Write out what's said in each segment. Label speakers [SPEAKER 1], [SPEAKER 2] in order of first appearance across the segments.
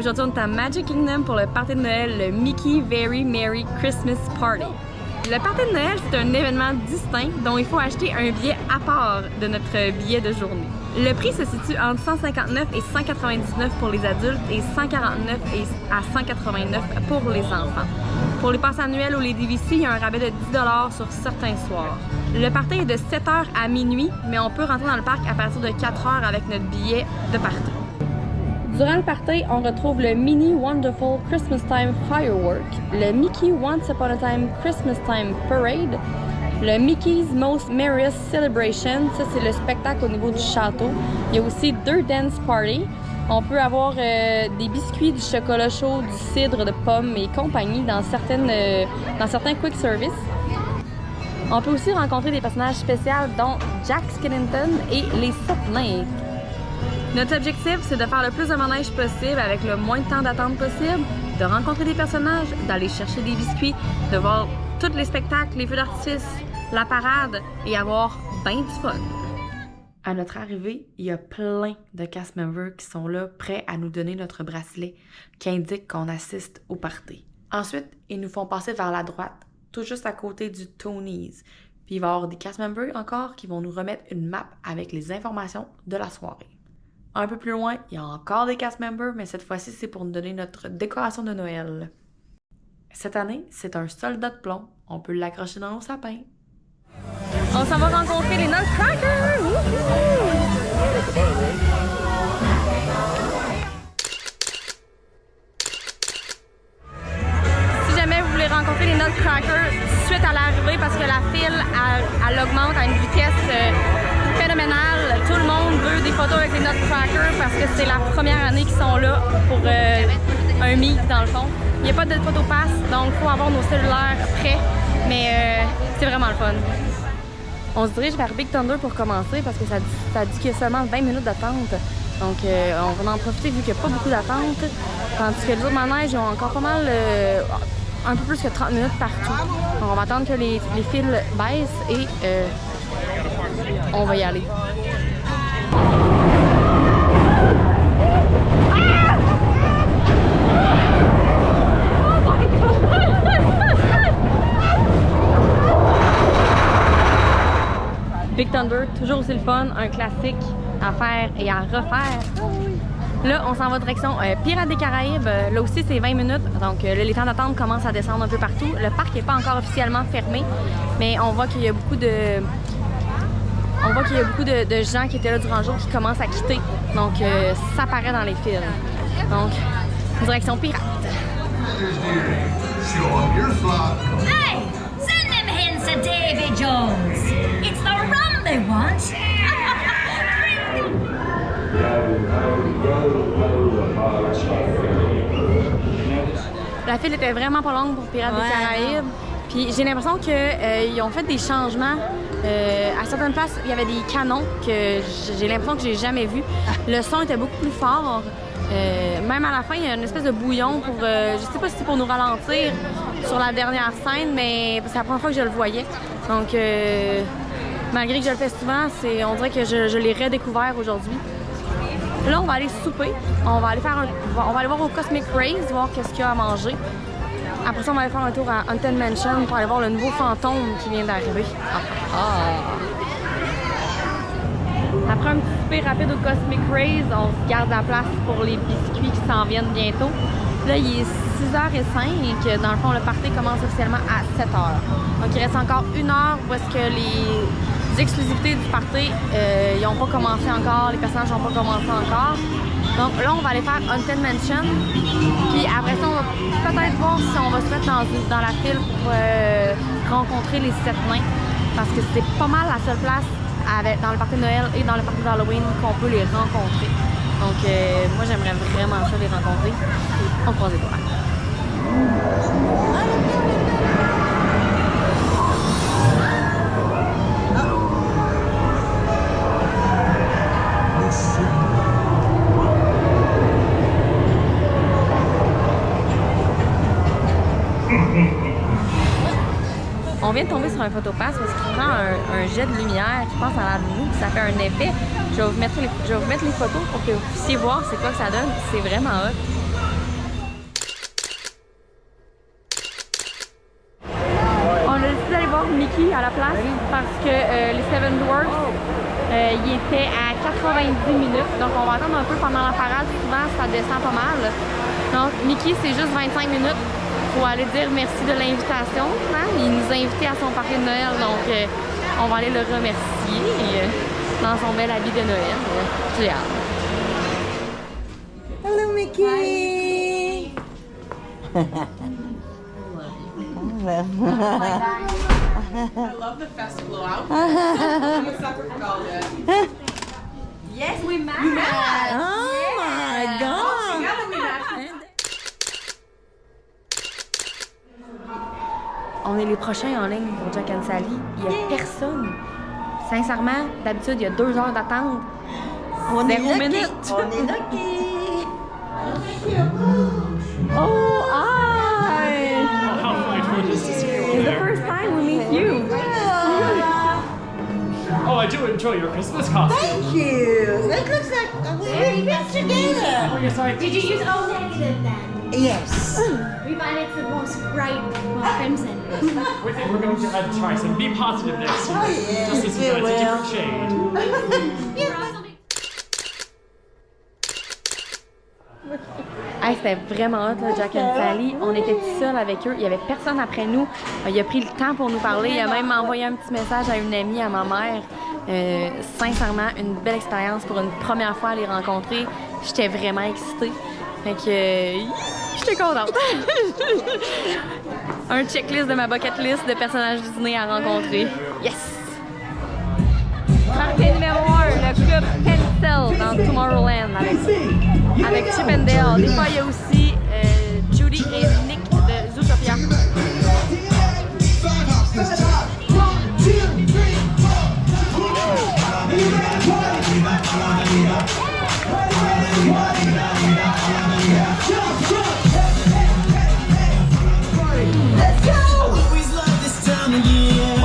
[SPEAKER 1] Aujourd'hui, on est à Magic Kingdom pour le party de Noël, le Mickey Very Merry Christmas Party. Le party de Noël, c'est un événement distinct dont il faut acheter un billet à part de notre billet de journée. Le prix se situe entre 159 et 199 pour les adultes et 149 à 189 pour les enfants. Pour les passes annuelles ou les DVC, il y a un rabais de 10 $ sur certains soirs. Le party est de 7h à minuit, mais on peut rentrer dans le parc à partir de 4h avec notre billet de party. Durant le party, on retrouve le Mini Wonderful Christmas Time Firework, le Mickey Once Upon a Time Christmas Time Parade, le Mickey's Most Merriest Celebration, ça c'est le spectacle au niveau du château. Il y a aussi 2 dance parties. On peut avoir des biscuits, du chocolat chaud, du cidre de pommes et compagnie dans certains quick service. On peut aussi rencontrer des personnages spéciaux dont Jack Skellington et les 7 nains. Notre objectif, c'est de faire le plus de manège possible avec le moins de temps d'attente possible, de rencontrer des personnages, d'aller chercher des biscuits, de voir tous les spectacles, les feux d'artifice, la parade et avoir bien du fun. À notre arrivée, il y a plein de cast members qui sont là, prêts à nous donner notre bracelet qui indique qu'on assiste au party. Ensuite, ils nous font passer vers la droite, tout juste à côté du Tony's. Puis il va y avoir des cast members encore qui vont nous remettre une map avec les informations de la soirée. Un peu plus loin, il y a encore des cast members, mais cette fois-ci, c'est pour nous donner notre décoration de Noël. Cette année, c'est un soldat de plomb. On peut l'accrocher dans nos sapins. On s'en va rencontrer les Nutcrackers! Si jamais vous voulez rencontrer les Nutcrackers suite à l'arrivée, parce que la file, elle augmente à une vitesse phénoménale. Tout le monde veut des photos avec les Nutcrackers parce que c'est la première année qu'ils sont là pour un meet dans le fond. Il n'y a pas de photopass, donc il faut avoir nos cellulaires prêts, mais c'est vraiment le fun. On se dirige vers Big Thunder pour commencer parce que ça dit qu'il y a seulement 20 minutes d'attente. Donc on va en profiter vu qu'il n'y a pas beaucoup d'attente. Tandis que les autres manèges ont encore pas mal, un peu plus que 30 minutes partout. Donc on va attendre que les fils baissent et on va y aller. Big Thunder, toujours aussi le fun, un classique à faire et à refaire. Là, on s'en va direction Pirates des Caraïbes. Là aussi, c'est 20 minutes. Donc, les temps d'attente commencent à descendre un peu partout. Le parc n'est pas encore officiellement fermé, mais on voit qu'il y a beaucoup de gens qui étaient là durant le jour qui commencent à quitter. Donc, ça paraît dans les films. Donc, direction Pirates.
[SPEAKER 2] Hey! Send them hints to Davy Jones! It's the rum they want!
[SPEAKER 1] La file était vraiment pas longue pour Pirates des Caraïbes. Puis j'ai l'impression qu'ils ont fait des changements. À certaines places, il y avait des canons que j'ai l'impression que j'ai jamais vus. Le son était beaucoup plus fort. Même à la fin, il y a une espèce de bouillon pour... je sais pas si c'est pour nous ralentir sur la dernière scène, mais c'est la première fois que je le voyais. Donc, malgré que je le fais souvent, on dirait que je l'ai redécouvert aujourd'hui. Là, on va aller souper. On va aller voir au Cosmic Race, voir qu'est-ce qu'il y a à manger. Après ça, on va aller faire un tour à Haunted Mansion pour aller voir le nouveau fantôme qui vient d'arriver. Après un petit souper rapide au Cosmic Race, on se garde la place pour les biscuits qui s'en viennent bientôt. Là, il est 6h05. Dans le fond, le party commence officiellement à 7h. Donc, il reste encore 1 heure où est-ce que les exclusivités du party, ils n'ont pas commencé encore, les personnages n'ont pas commencé encore. Donc là, on va aller faire Haunted Mansion. Puis après ça, on va peut-être voir si on va se mettre dans la file pour rencontrer les 7 nains. Parce que c'est pas mal la seule place dans le party de Noël et dans le party d'Halloween qu'on peut les rencontrer. Donc moi, j'aimerais vraiment ça les rencontrer. On croise les doigts. On vient de tomber sur un photopass parce qu'il prend un jet de lumière qui passe en l'air de nous, puis ça fait un effet. Je vais vous mettre les photos pour que vous puissiez voir c'est quoi que ça donne. C'est vraiment hot. Mickey à la place parce que les Seven Dwarfs, il était à 90 minutes. Donc on va attendre un peu pendant la parade. Souvent, ça descend pas mal. Donc Mickey, c'est juste 25 minutes pour aller dire merci de l'invitation. Hein? Il nous a invités à son party de Noël. Donc on va aller le remercier dans son bel habit de Noël. J'ai hâte.
[SPEAKER 3] Hello, Mickey!
[SPEAKER 4] I love the festival outfit. I'm a sucker for Gaudia.
[SPEAKER 1] Yes, we met!
[SPEAKER 3] Oh my God!
[SPEAKER 4] Together we matched.
[SPEAKER 1] On est les prochains en ligne pour Jack and Sally. Il n'y a personne. Sincèrement, d'habitude, il y a 2 heures d'attente.
[SPEAKER 3] On est
[SPEAKER 1] 0
[SPEAKER 3] lucky.
[SPEAKER 1] minutes.
[SPEAKER 3] On est lucky!
[SPEAKER 1] Oh, hi!
[SPEAKER 5] How delightful just to see you over
[SPEAKER 1] It's the
[SPEAKER 5] there.
[SPEAKER 1] first time we meet you.
[SPEAKER 5] Oh, I do enjoy your Christmas costume.
[SPEAKER 3] Thank you! That looks like we're best together!
[SPEAKER 5] Oh, yes, I
[SPEAKER 6] Did you use O negative then?
[SPEAKER 3] Yes!
[SPEAKER 6] We find it's the most bright crimson.
[SPEAKER 5] we think we're going to try some Be Positive next year.
[SPEAKER 3] Oh, yes,
[SPEAKER 5] Just to see
[SPEAKER 3] we
[SPEAKER 5] that it's a
[SPEAKER 3] will.
[SPEAKER 5] different shade.
[SPEAKER 1] Hey, c'était vraiment hot, là, Jack and Sally. On était tout seuls avec eux. Il n'y avait personne après nous. Il a pris le temps pour nous parler. Il a même envoyé un petit message à une amie, à ma mère. Sincèrement, une belle expérience pour une première fois à les rencontrer. J'étais vraiment excitée. Fait que j'étais contente. Un checklist de ma bucket list de personnages Disney à rencontrer. Yes! Partie numéro 1, le club Pencil dans Tomorrowland avec Chip and Dale. Des fois, il y a aussi Judy et Nick de Zootopia.
[SPEAKER 7] Always love this time of year.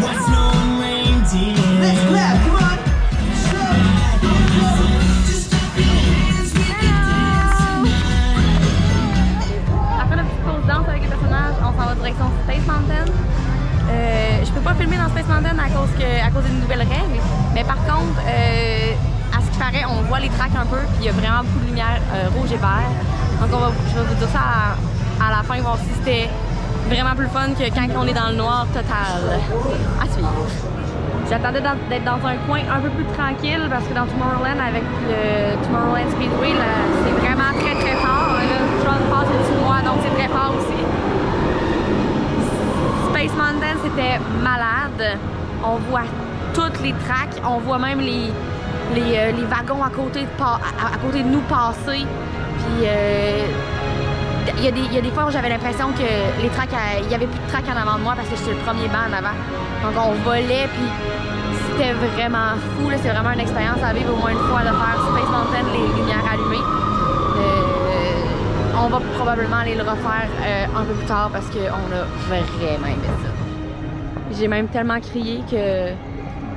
[SPEAKER 7] What's snow and reindeer? Let's clap, come on. Just clap your hands, we can dance tonight.
[SPEAKER 1] Après notre petite pause danse avec les personnages, on s'en va direction Space Mountain. Je peux pas filmer dans Space Mountain à cause des nouvelles règles, mais par contre, à ce qui paraît, on voit les tracks un peu, puis il y a vraiment beaucoup de lumière rouge et vert. Donc je vais vous dire ça à la fin, voir si c'était vraiment plus fun que quand on est dans le noir total. À suivre. J'attendais d'être dans un coin un peu plus tranquille parce que dans Tomorrowland, avec le Tomorrowland Speedway, c'est vraiment très très fort. Là, Tron passe au-dessus de moi, donc c'est très fort aussi. Space Mountain, c'était malade. On voit toutes les tracks, on voit même les wagons à côté de nous passer. Puis il y a des fois où j'avais l'impression que les tracks, il y avait plus de tracks en avant de moi parce que j'étais le premier banc en avant. Donc on volait, puis c'était vraiment fou. C'est vraiment une expérience à vivre au moins une fois de faire Space Mountain, les lumières allumées. On va probablement aller le refaire un peu plus tard parce qu'on a vraiment aimé ça. J'ai même tellement crié que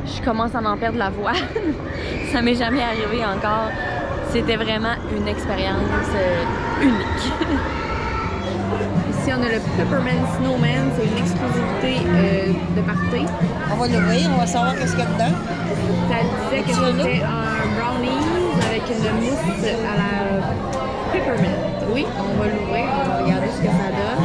[SPEAKER 1] je commence à m'en perdre la voix. Ça m'est jamais arrivé encore. C'était vraiment une expérience unique. Ici, on a le Peppermint Snowman. C'est une exclusivité de party.
[SPEAKER 3] On va l'ouvrir, on va savoir qu'est-ce qu'il y a dedans.
[SPEAKER 1] Ça disait que c'était un brownies avec une mousse à la peppermint. Oui, on va l'ouvrir, on va regarder ce que ça donne.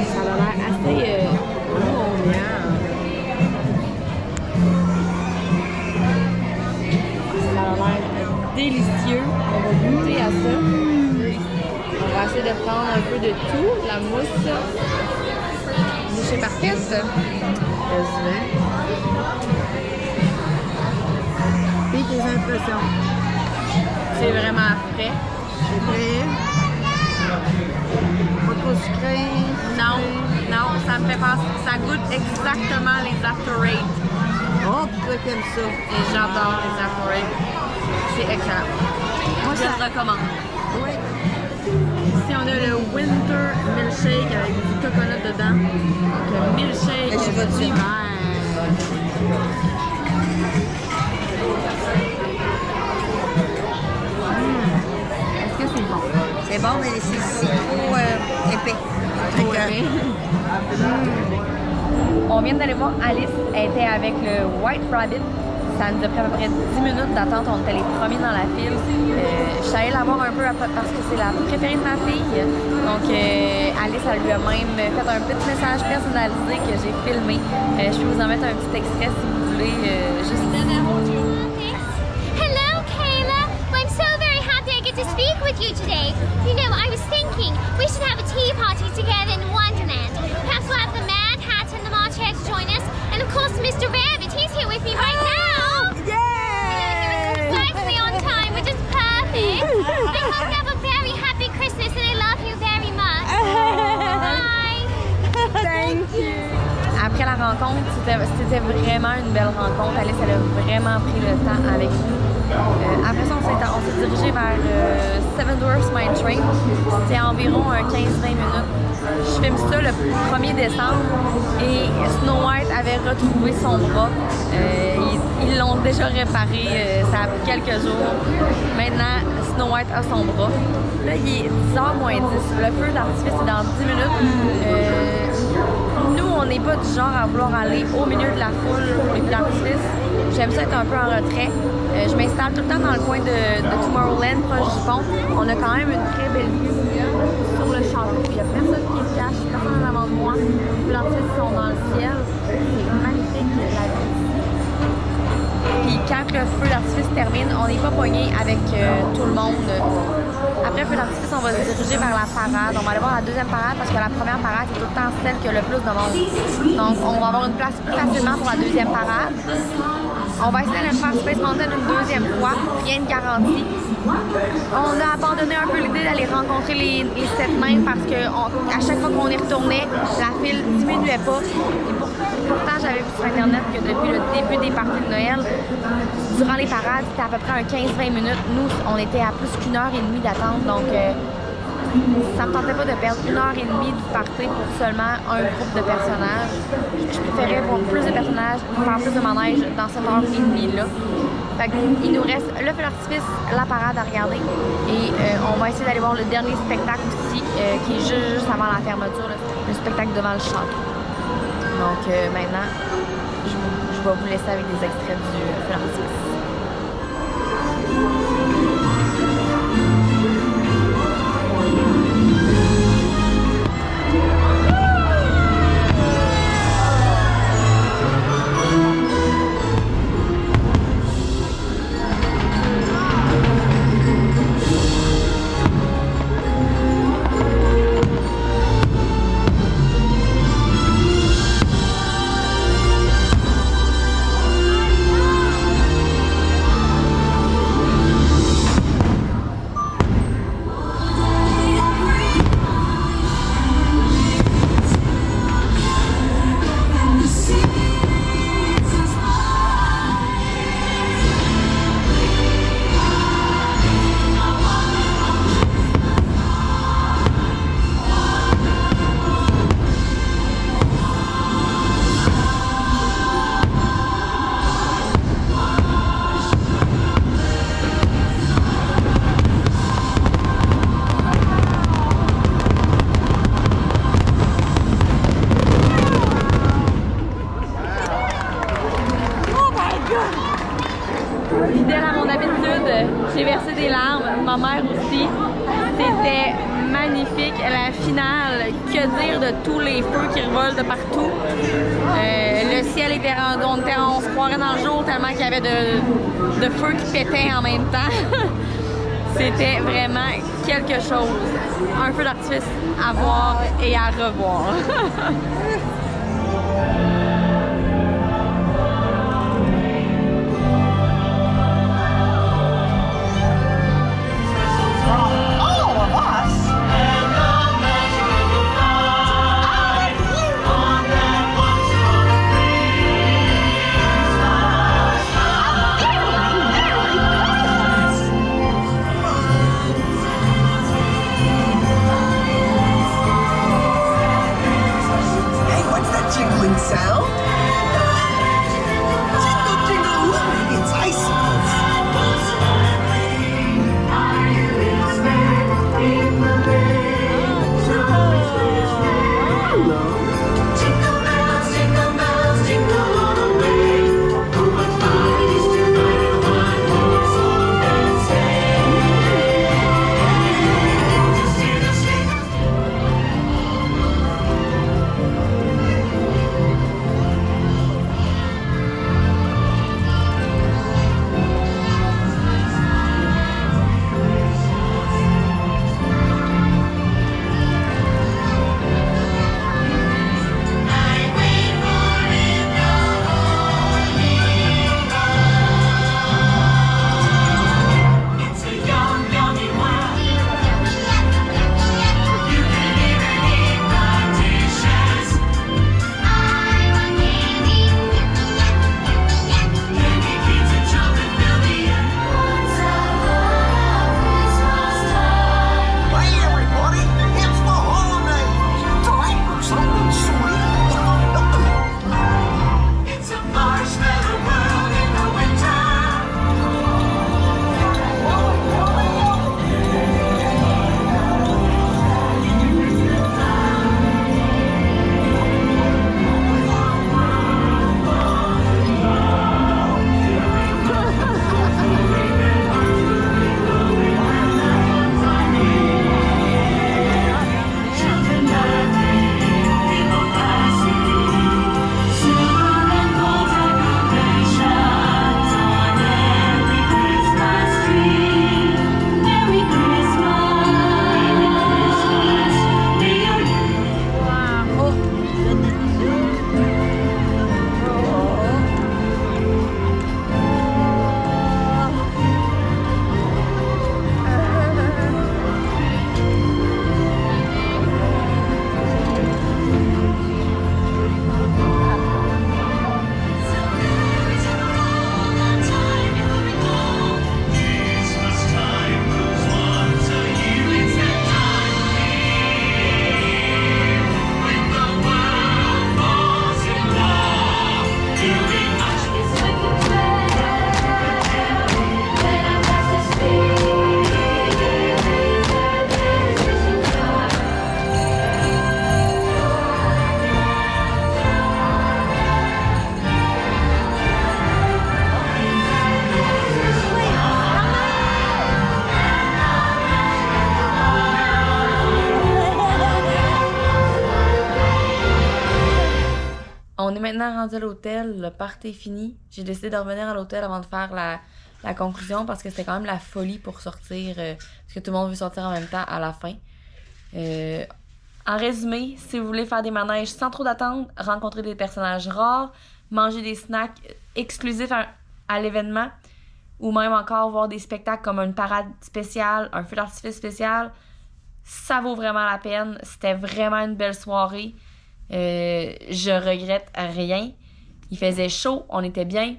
[SPEAKER 1] Ça a l'air assez mouvant. Ça a l'air délicieux. On va goûter à ça. On va essayer de prendre un peu de tout. La mousse. Bouchée parfaite. Quasiment.
[SPEAKER 3] Puis tes impressions.
[SPEAKER 1] C'est vraiment frais.
[SPEAKER 3] C'est prêt? Pas trop sucré?
[SPEAKER 1] Non, non, ça me fait penser. Ça goûte exactement les After Eight.
[SPEAKER 3] Oh, puis toi qui aimes ça.
[SPEAKER 1] Et j'adore les After Eight. C'est excellent.
[SPEAKER 3] Moi,
[SPEAKER 1] Je le recommande.
[SPEAKER 3] Oui.
[SPEAKER 1] Ici, on on a le Winter Milkshake avec du coconut dedans. Donc, le milkshake
[SPEAKER 3] J'y vais dessus.
[SPEAKER 1] d'hiver. Est-ce que c'est bon?
[SPEAKER 3] C'est bon, mais c'est trop épais. Fait que,
[SPEAKER 1] On vient d'aller voir Alice. Elle était avec le White Rabbit. Ça nous a pris à peu près 10 minutes d'attente. On était les premiers dans la file. Je suis allée la voir un peu parce que c'est la préférée de ma fille. Donc, Alice, elle lui a même fait un petit message personnalisé que j'ai filmé. Je peux vous en mettre un petit extrait si vous voulez. Juste
[SPEAKER 6] Hello, Kayla. Well, I'm so very happy I get to speak with you today. You know, I was thinking we should have a tea party together in Wonderland. Perhaps we'll have the Mad Hatter and the Marchettes join us. And of course, Mr. Rabbit, he's here with me right now. Exactly on time, which is perfect. I hope you have a very happy Christmas and I love you very much. Bye.
[SPEAKER 1] Thank you. Après la rencontre, c'était vraiment une belle rencontre. Alice, elle a vraiment pris le temps avec nous. Après ça, on s'est dirigé vers Seven Dwarfs Mine Train. C'était environ 15-20 minutes. Je filme ça le 1er décembre et Snow White avait retrouvé son bras. Ils l'ont déjà réparé, ça a pris quelques jours. Maintenant, Snow White a son bras. Là, il est 10h moins 10. Le feu d'artifice est dans 10 minutes. Nous, on n'est pas du genre à vouloir aller au milieu de la foule pour les feux d'artifice. J'aime ça être un peu en retrait. Je m'installe tout le temps dans le coin de Tomorrowland, proche du pont. On a quand même une très belle vue sur le château. Il n'y a personne qui se cache, personne en avant de moi. Les feux d'artifice sont dans le ciel. C'est magnifique, la vue. Puis quand le feu d'artifice termine, on n'est pas pogné avec tout le monde. Après le feu d'artifice, on va se diriger vers la parade. On va aller voir la deuxième parade parce que la première parade, c'est tout le temps celle qui a le plus de monde. Donc, on va avoir une place plus facilement pour la deuxième parade. On va essayer de faire Space Mountain une deuxième fois, rien de garanti. On a abandonné un peu l'idée d'aller rencontrer les 7 nains parce que à chaque fois qu'on y retournait, la file ne diminuait pas. Et pourtant, j'avais vu sur Internet que depuis le début des parties de Noël, durant les parades, c'était à peu près un 15-20 minutes. Nous, on était à plus qu'1 heure et demie d'attente, donc ça me tentait pas de perdre 1 heure et demie du party pour seulement un groupe de personnages. Je préférais voir plus de personnages, faire plus de manège dans cette heure et demie-là. Fait qu'il nous reste le feu d'artifice, la parade à regarder et on va essayer d'aller voir le dernier spectacle aussi qui est juste avant la fermeture, le spectacle devant le château. Donc maintenant, je vais vous laisser avec des extraits du feu d'artifice. Fidèle à mon habitude, j'ai versé des larmes, ma mère aussi. C'était magnifique. La finale, que dire de tous les feux qui revolent de partout. Le ciel était rendu, on se croirait dans le jour tellement qu'il y avait de feux qui pétaient en même temps. C'était vraiment quelque chose. Un feu d'artifice à voir et à revoir. maintenant rendu à l'hôtel, le party est fini. J'ai décidé de revenir à l'hôtel avant de faire la conclusion parce que c'était quand même la folie pour sortir, parce que tout le monde veut sortir en même temps à la fin. En résumé, si vous voulez faire des manèges sans trop d'attente, rencontrer des personnages rares, manger des snacks exclusifs à l'événement, ou même encore voir des spectacles comme une parade spéciale, un feu d'artifice spécial, ça vaut vraiment la peine. C'était vraiment une belle soirée. Je regrette rien. Il faisait chaud, on était bien.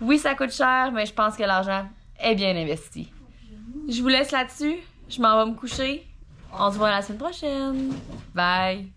[SPEAKER 1] Oui, ça coûte cher, mais je pense que l'argent est bien investi. Je vous laisse là-dessus. Je m'en vais me coucher. On se voit la semaine prochaine. Bye!